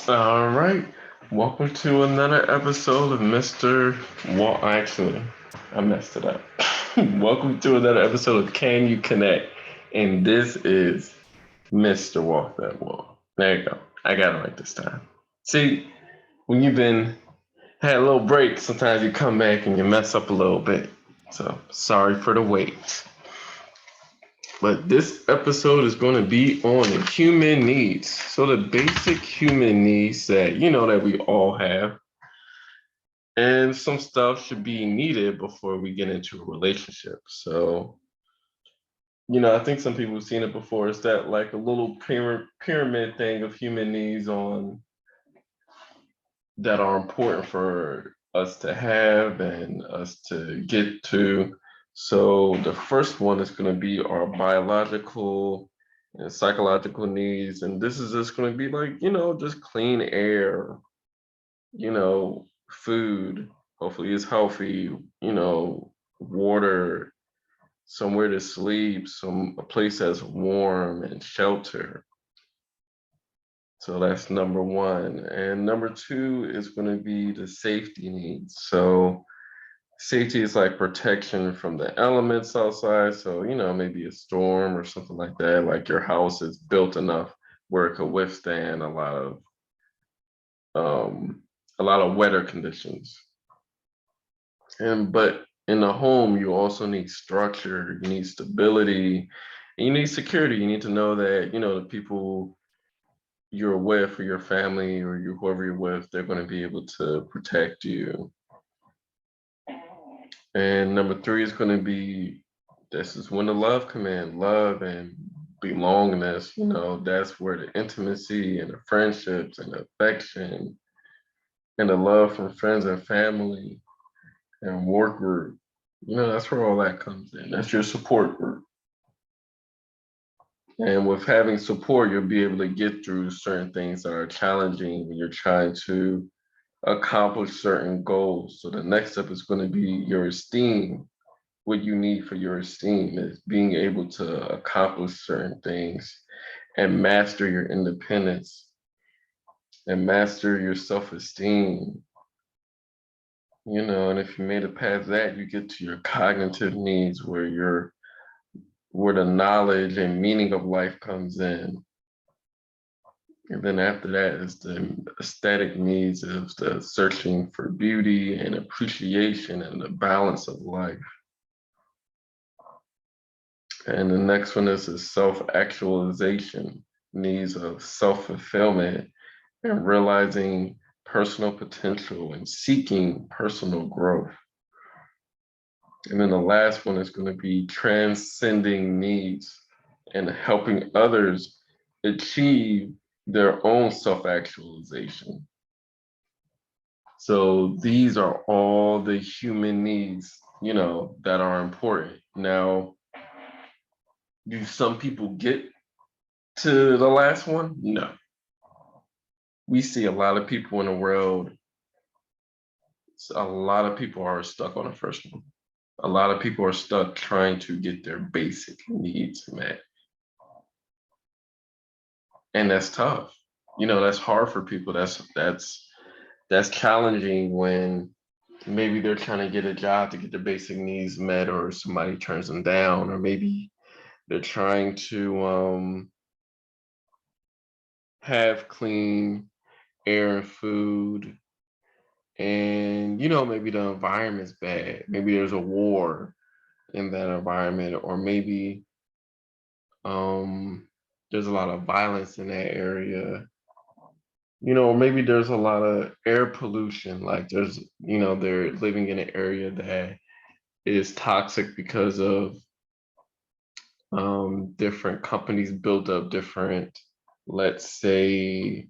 All right. Welcome to another episode of Mr. Walk. Actually, I messed it up. Welcome to another episode of Can You Connect? And this is Mr. Walk That Walk. There you go. I got it right this time. See, when you've been had a little break, sometimes you come back and you mess up a little bit. So sorry for the wait. But this episode is going to be on the human needs. So the basic human needs that that we all have, and some stuff should be needed before we get into a relationship. So I think some people have seen it before. It's that like a little pyramid thing of human needs on that are important for us to have and us to get to. So the first one is going to be our biological and psychological needs. And this is just going to be like, just clean air, food, hopefully it's healthy, water, somewhere to sleep, a place that's warm and shelter. So that's number one. And number two is going to be the safety needs. So safety is like protection from the elements outside. So, maybe a storm or something like that. Like your house is built enough where it could withstand um a lot of weather conditions. But in the home, you also need structure, you need stability, and you need security. You need to know that, the people you're with or your family or whoever you're with, they're going to be able to protect you. And number three is going to be this is when the love command, love and belongingness, that's where the intimacy and the friendships and the affection and the love from friends and family and work group, that's where all that comes in. That's your support group. And with having support, you'll be able to get through certain things that are challenging when you're trying to accomplish certain goals. So the next step is going to be your esteem. What you need for your esteem is being able to accomplish certain things and master your independence and master your self-esteem. And if you made it past that, you get to your cognitive needs where the knowledge and meaning of life comes in. And then after that is the aesthetic needs of the searching for beauty and appreciation and the balance of life. And the next one is the self-actualization needs of self-fulfillment and realizing personal potential and seeking personal growth. And then the last one is going to be transcending needs and helping others achieve their own self-actualization. So these are all the human needs, that are important. Now, do some people get to the last one? No. We see a lot of people in the world, a lot of people are stuck on the first one. A lot of people are stuck trying to get their basic needs met. And that's tough. That's hard for people. That's challenging when maybe they're trying to get a job to get their basic needs met, or somebody turns them down, or maybe they're trying to have clean air and food, and maybe the environment's bad. Maybe there's a war in that environment, or maybe um, there's a lot of violence in that area. Maybe there's a lot of air pollution. Like they're living in an area that is toxic because of different companies built up different, let's say,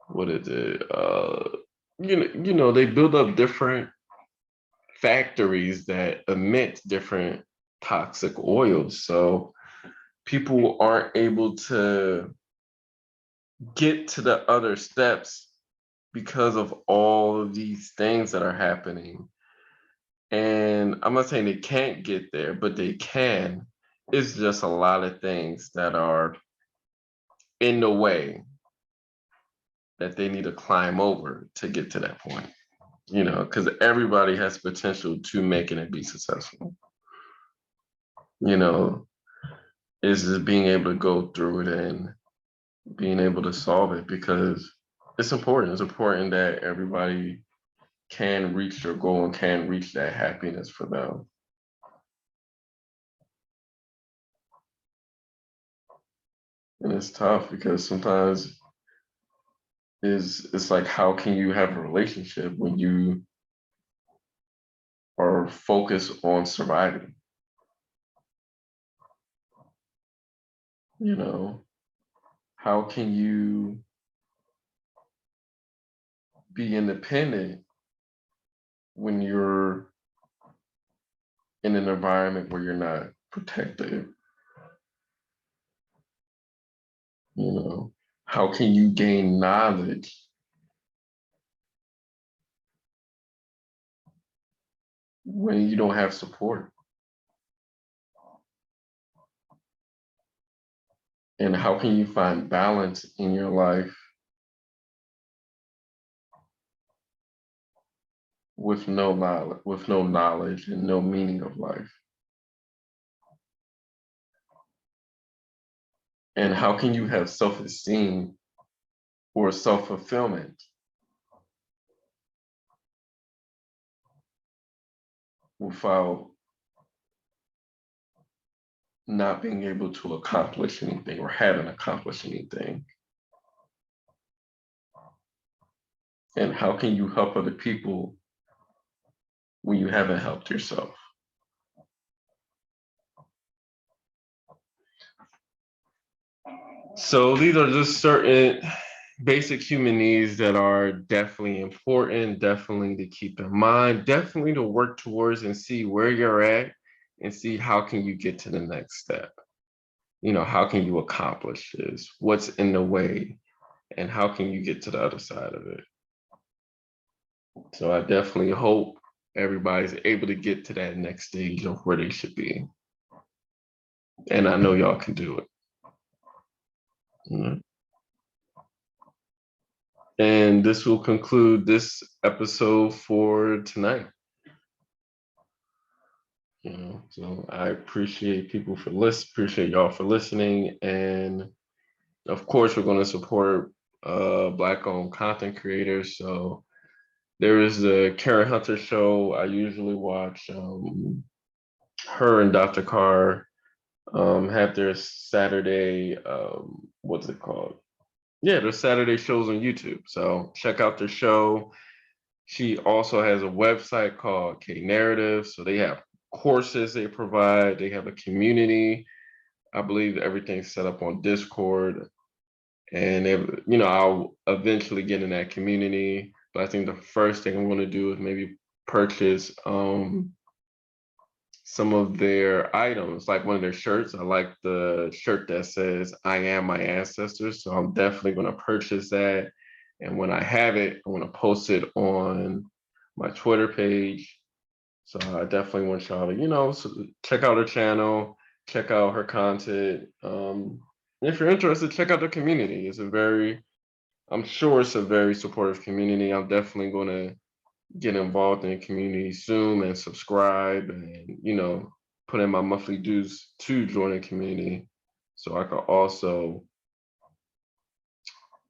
what is it? They build up different factories that emit different toxic oils. So people aren't able to get to the other steps because of all of these things that are happening. And I'm not saying they can't get there, but they can. It's just a lot of things that are in the way. that they need to climb over to get to that point. Because everybody has potential to make it and be successful. Is just being able to go through it and being able to solve it, because it's important. It's important that everybody can reach their goal and can reach that happiness for them. And it's tough because sometimes it's like, how can you have a relationship when you are focused on surviving? How can you be independent when you're in an environment where you're not protected? How can you gain knowledge when you don't have support? And how can you find balance in your life with no knowledge and no meaning of life? And how can you have self-esteem or self-fulfillment without not being able to accomplish anything or haven't accomplished anything? And how can you help other people when you haven't helped yourself? So these are just certain basic human needs that are definitely important, definitely to keep in mind, definitely to work towards and see where you're at and see how can you get to the next step. How can you accomplish this? What's in the way? And how can you get to the other side of it? So I definitely hope everybody's able to get to that next stage of where they should be. And I know y'all can do it. And this will conclude this episode for tonight. So I appreciate appreciate y'all for listening. And of course, we're going to support Black-owned content creators. So there is the Karen Hunter show. I usually watch her and Dr. Carr have their Saturday, what's it called? Yeah, their Saturday shows on YouTube. So check out their show. She also has a website called K Narrative. So they have courses they provide. They have a community. I believe everything's set up on Discord. And I'll eventually get in that community. But I think the first thing I'm going to do is maybe purchase some of their items, like one of their shirts. I like the shirt that says "I am my ancestors," so I'm definitely going to purchase that. And when I have it, I'm going to post it on my Twitter page. So I definitely want y'all to, check out her channel, check out her content. If you're interested, check out the community. I'm sure it's a very supportive community. I'm definitely going to get involved in the community soon and subscribe and, put in my monthly dues to join the community so I can also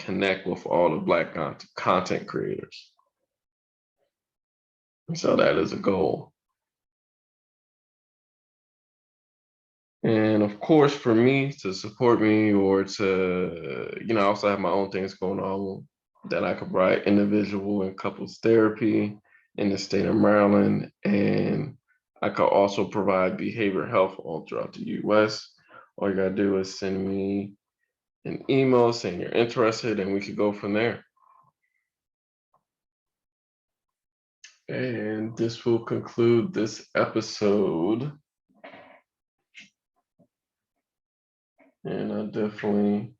connect with all the Black content creators. So that is a goal. And of course, for me to support me or to, I also have my own things going on that I could provide individual and couples therapy in the state of Maryland. And I could also provide behavioral health all throughout the US. All you gotta do is send me an email saying you're interested and we could go from there. And this will conclude this episode. And I definitely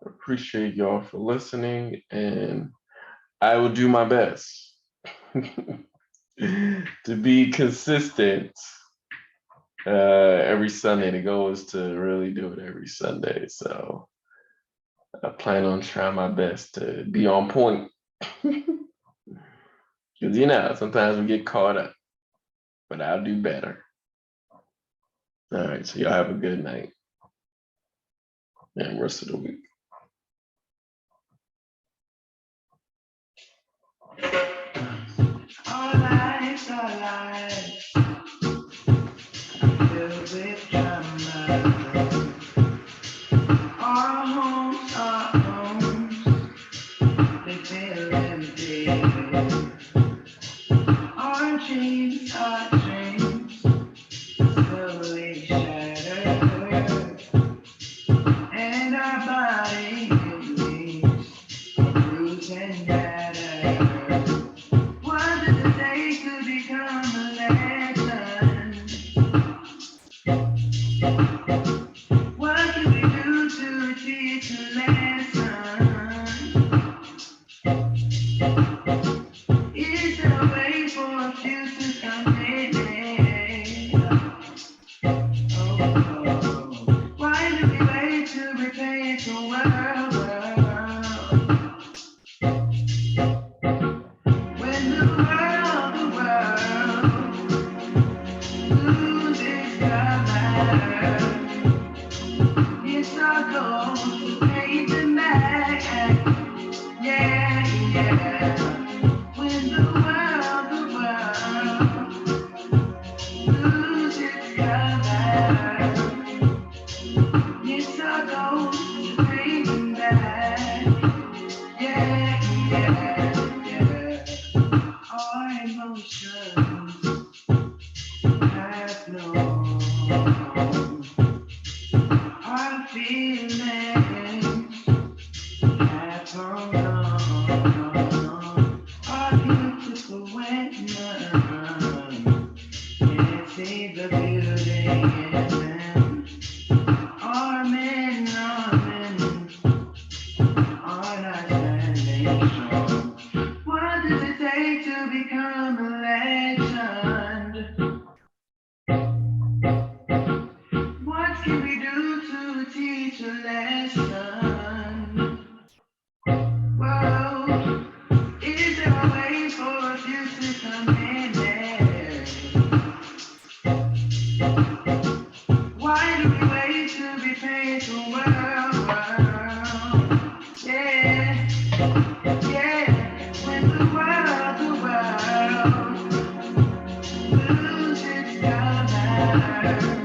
appreciate y'all for listening, and I will do my best to be consistent every Sunday. The goal is to really do it every Sunday. So I plan on trying my best to be on point. Because sometimes we get caught up, but I'll do better. All right, so y'all have a good night and rest of the week. Our lives filled with drama. Our homes, they feel empty. Our dreams slowly shattered, and our bodies are bruised and battered. What does it take to become a legend? What can we do to teach a lesson? Is there a way for a future to come in? Oh, why do we wait to replace the world? When the world loses color, it's our goal to paint them back. Yeah, yeah. When the world loses color, it's our goal to paint them back. Yeah, yeah, yeah. Our emotions have no home. Our feelings have gone on. Our beautiful wetness can't see the beauty in them. Our men are not standing strong. What does it take to become a legend? What can we do to teach a lesson? Whoa, is there a way for us to come in there? Why do we wait to be paid the world? Yeah, yeah. When the world loses color.